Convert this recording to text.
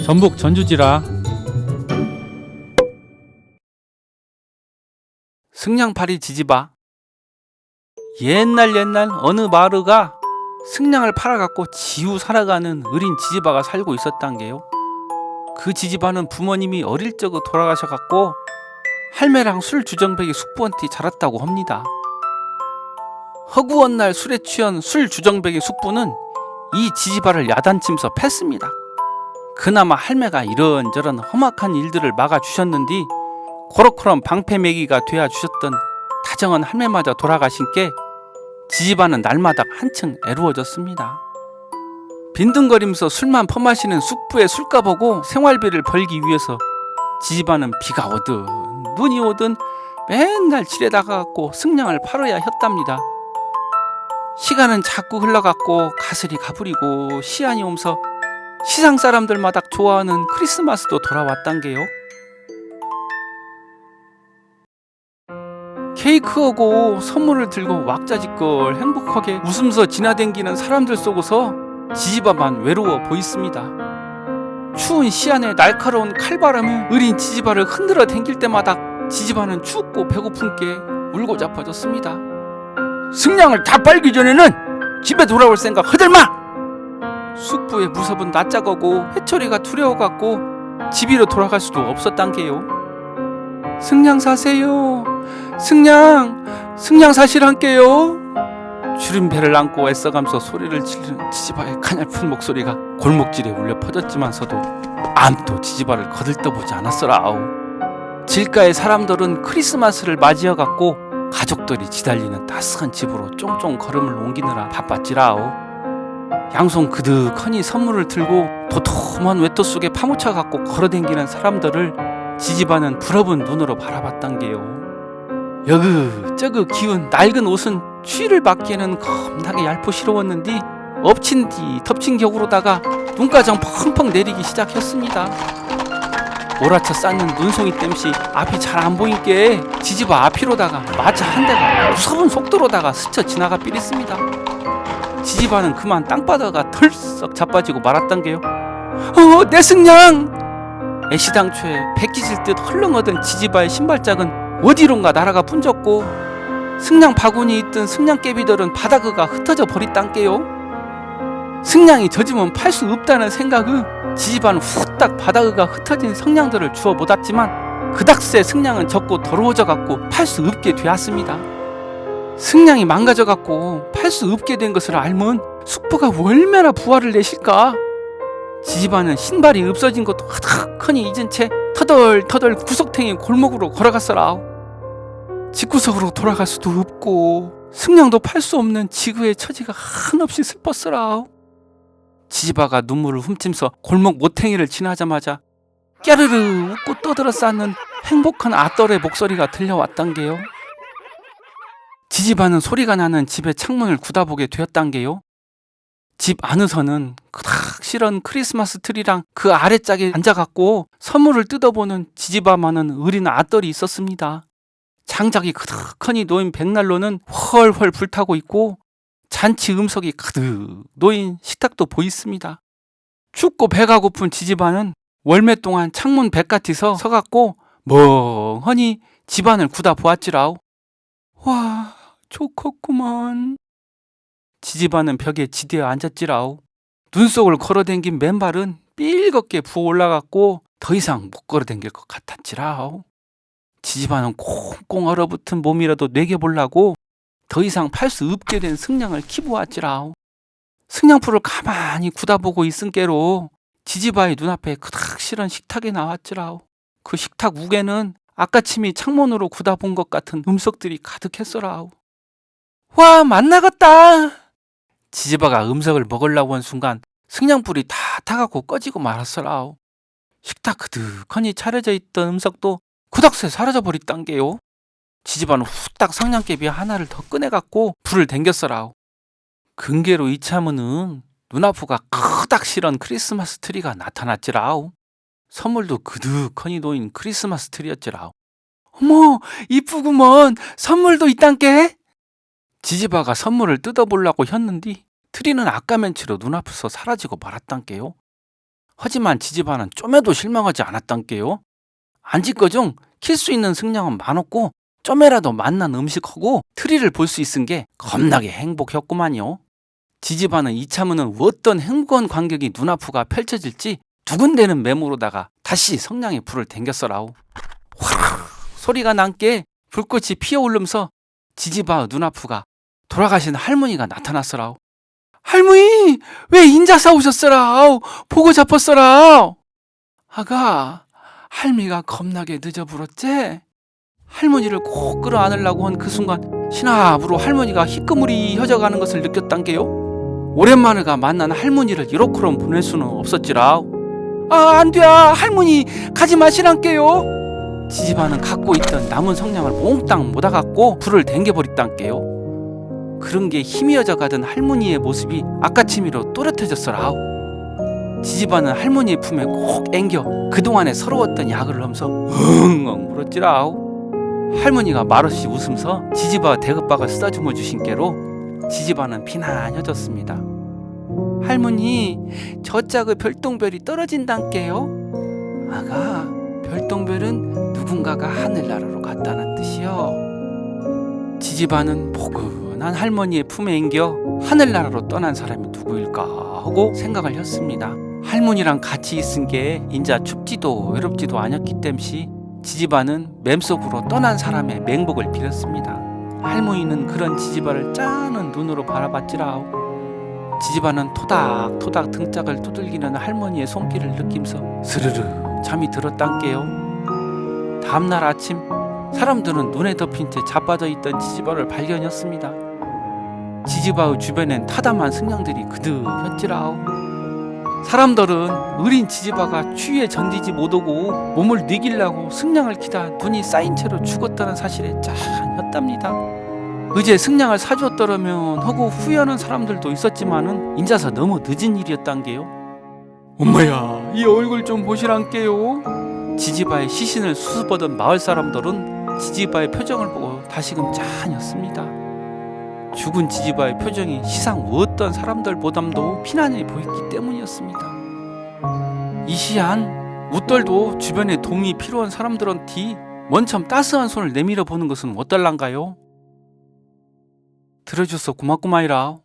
전북 전주지라. 승냥팔이 지지바. 옛날 어느 마을가 승냥을 팔아갖고 지우 살아가는 어린 지지바가 살고 있었단 게요. 그 지지바는 부모님이 어릴 적에 돌아가셔갖고 할매랑 술 주정뱅이 숙부한테 자랐다고 합니다. 허구한 날 술에 취한 술 주정뱅이 숙부는 이 지지바를 야단치면서 팼습니다. 그나마 할매가 이런저런 험악한 일들을 막아주셨는디 고로코런 방패매기가 되어주셨던 다정한 할매마저 돌아가신 게 지지바는 날마다 한층 애로워졌습니다. 빈둥거리면서 술만 퍼마시는 숙부의 술값보고 생활비를 벌기 위해서 지지바는 비가 오든 눈이 오든 맨날 질에 나가갖고 승냥을 팔아야 했답니다. 시간은 자꾸 흘러갔고 가슬이 가부리고 시안이 오면서 시상 사람들마다 좋아하는 크리스마스도 돌아왔단 게요. 케이크하고 선물을 들고 왁자지껄 행복하게 웃으면서 지나댕기는 사람들 속에서 지지바만 외로워 보였습니다. 추운 시안에 날카로운 칼바람에 어린 지지바를 흔들어 댕길 때마다 지지바는 춥고 배고픈 게 울고 자빠졌습니다. 승냥을 다 빨기 전에는 집에 돌아올 생각 하들마! 숙부의 무섭은 낯짝하고 해초리가 두려워갖고 집이로 돌아갈 수도 없었단 게요. 승냥 사세요. 승냥 사시란게요. 주린 배를 안고 애써가면서 소리를 지르는 지지바의 가냘픈 목소리가 골목길에 울려 퍼졌지만서도 아무도 지지바를 거들떠보지 않았어라우. 길가의 사람들은 크리스마스를 맞이해갖고 가족들이 지달리는 따스한 집으로 쫑쫑 걸음을 옮기느라 바빴지라우. 양손 그득하니 선물을 들고 도톰한 외투 속에 파묻혀갖고 걸어댕기는 사람들을 지지바는 부러운 눈으로 바라봤단 게요. 여그저그 기운 낡은 옷은 추위를 막기에는 겁나게 얇고 엎친 뒤 덮친 격으로다가 눈가정 펑펑 내리기 시작했습니다. 몰아쳐 쌓는 눈송이 땜시 앞이 잘 안 보이게 지지바 앞이로다가 마차 한 대가 무서운 속도로다가 스쳐 지나가 삐렸습니다. 지지바는 그만 땅바닥가 털썩 자빠지고 말았단 게요. 내 승냥! 애시당초에 백기질 듯 헐렁하던 지지바의 신발짝은 어디론가 날아가 분졌고 승냥 바구니 있던 승냥깨비들은 바닥가 흩어져 버렸단 게요. 승냥이 젖으면 팔 수 없다는 생각은 지지바는 후딱 바닥가 흩어진 성냥들을 주워 못았지만 그닥새 승냥은 젖고 더러워져갖고 팔 수 없게 되었습니다. 승냥이 망가져갖고 팔 수 없게 된 것을 알면 숙부가 얼마나 부활을 내실까. 지지바는 신발이 없어진 것도 허덕하니 잊은 채 터덜터덜 구석탱이 골목으로 걸어갔어라. 집구석으로 돌아갈 수도 없고 승냥도 팔 수 없는 지구의 처지가 한없이 슬펐어라. 지지바가 눈물을 훔치면서 골목 모탱이를 지나자마자 깨르르 웃고 떠들어 쌓는 행복한 아떨의 목소리가 들려왔단 게요. 지지바는 소리가 나는 집의 창문을 굳어보게 되었단 게요. 집 안에서는 그닥 실은 크리스마스 트리랑 그 아래짝에 앉아갖고 선물을 뜯어보는 지지바만은 어린 아떨이 있었습니다. 장작이 그득하니 놓인 백난로는 훨훨 불타고 있고 잔치 음석이 가득 놓인 식탁도 보였습니다. 춥고 배가 고픈 지지바는 월매 동안 창문 백같이서 서갖고 멍하니 집안을 굳어 보았지라우. 와, 좋겠구먼. 지지바는 벽에 지대어 앉았지라우. 눈속을 걸어댕긴 맨발은 삘겁게 부어올라갔고 더 이상 못 걸어댕길 것 같았지라우. 지지바는 꽁꽁 얼어붙은 몸이라도 내겨보려고 더 이상 팔 수 없게 된 승냥을 키보았지라우. 승냥풀을 가만히 굳어보고 있은 깨로 지지바의 눈앞에 그닥 실은 식탁이 나왔지라우. 그 식탁 우에는 아까침이 창문으로 굳어본 것 같은 음석들이 가득했어라우. 와, 맛나겠다. 지지바가 음석을 먹으려고 한 순간 승냥불이 다 타갖고 꺼지고 말았어라우. 식탁 그득하니 차려져 있던 음석도 그닥새 사라져버렸단 게요. 지지바는 후딱 성냥개비 하나를 더 꺼내갖고 불을 댕겼어라우. 근계로 이참은 눈앞으가 크닥 실은 크리스마스 트리가 나타났지라우. 선물도 그득하니 놓인 크리스마스 트리였지라우. 어머, 이쁘구먼. 선물도 있단께. 지지바가 선물을 뜯어보려고 했는디 트리는 아까맨치로 눈앞에서 사라지고 말았단께요. 하지만 지지바는 좀에도 실망하지 않았단게요. 안짓거중 킬 수 있는 승량은 많았고 좀에라도 맛난 음식하고 트리를 볼 수 있은 게 겁나게 행복했구만요. 지지바는 이참에는 어떤 행복한 광경이 눈앞으가 펼쳐질지 두근대는 메모로다가 다시 성냥에 불을 댕겼어라오. 화르르 소리가 난게 불꽃이 피어오르면서 지지바 눈앞으가 돌아가신 할머니가 나타났어라오. 할머니, 왜 인자사 오셨어라? 보고 잡았어라. 아가, 할미가 겁나게 늦어불었지? 할머니를 꼭 끌어안으려고 한 그 순간 신압으로 할머니가 희끄무리 혀져가는 것을 느꼈단게요. 오랜만에가 만난 할머니를 이렇게럼 보낼 수는 없었지라. 안 돼, 할머니 가지 마시란게요. 지지바는 갖고 있던 남은 성냥을 몽땅 못아갖고 불을 댕겨버렸단게요. 그런 게 희미어져 가던 할머니의 모습이 아까치미로 또렷해졌어라. 지지바는 할머니의 품에 꼭 앵겨 그동안에 서러웠던 야그를 하면서 엉엉 물었지라. 할머니가 말없이 웃으면서 지지바 대급박을 쓰다주머 주신 게로 지지바는 피난해졌습니다. 할머니, 저 짝의 별똥별이 떨어진단게요. 아가, 별똥별은 누군가가 하늘나라로 갔다는 뜻이요. 지지바는 포근한 할머니의 품에 앵겨 하늘나라로 떠난 사람이 누구일까 하고 생각을 했습니다. 할머니랑 같이 있은 게 인자 춥지도 외롭지도 않았기 땜시 지지바는 맴속으로 떠난 사람의 맹복을 빌었습니다. 할머니는 그런 지지바를 짠한 눈으로 바라봤지라오. 지지바는 토닥토닥 등짝을 두들기는 할머니의 손길을 느끼면서 스르르 잠이 들었단게요. 다음날 아침 사람들은 눈에 덮인 채 자빠져 있던 지지바를 발견했습니다. 지지바의 주변엔 타담한 승냥들이 그득했지라오. 사람들은 어린 지지바가 추위에 견디지 못하고 몸을 뉘기려고 승냥을 키다 눈이 쌓인 채로 죽었다는 사실에 짠했답니다. 어제 승냥을 사주었더라면 하고 후회하는 사람들도 있었지만은 인자서 너무 늦은 일이었단게요. 엄마야, 이 얼굴 좀 보시란게요. 지지바의 시신을 수습하던 마을 사람들은 지지바의 표정을 보고 다시금 짠했습니다. 죽은 지지바의 표정이 시상 어떤 사람들보담도 피난해 보였기 때문이었습니다. 이 시한 웃돌도 주변에 도움이 필요한 사람들한테 먼저 따스한 손을 내밀어 보는 것은 어떨란가요? 들어줘서 고맙구마이라.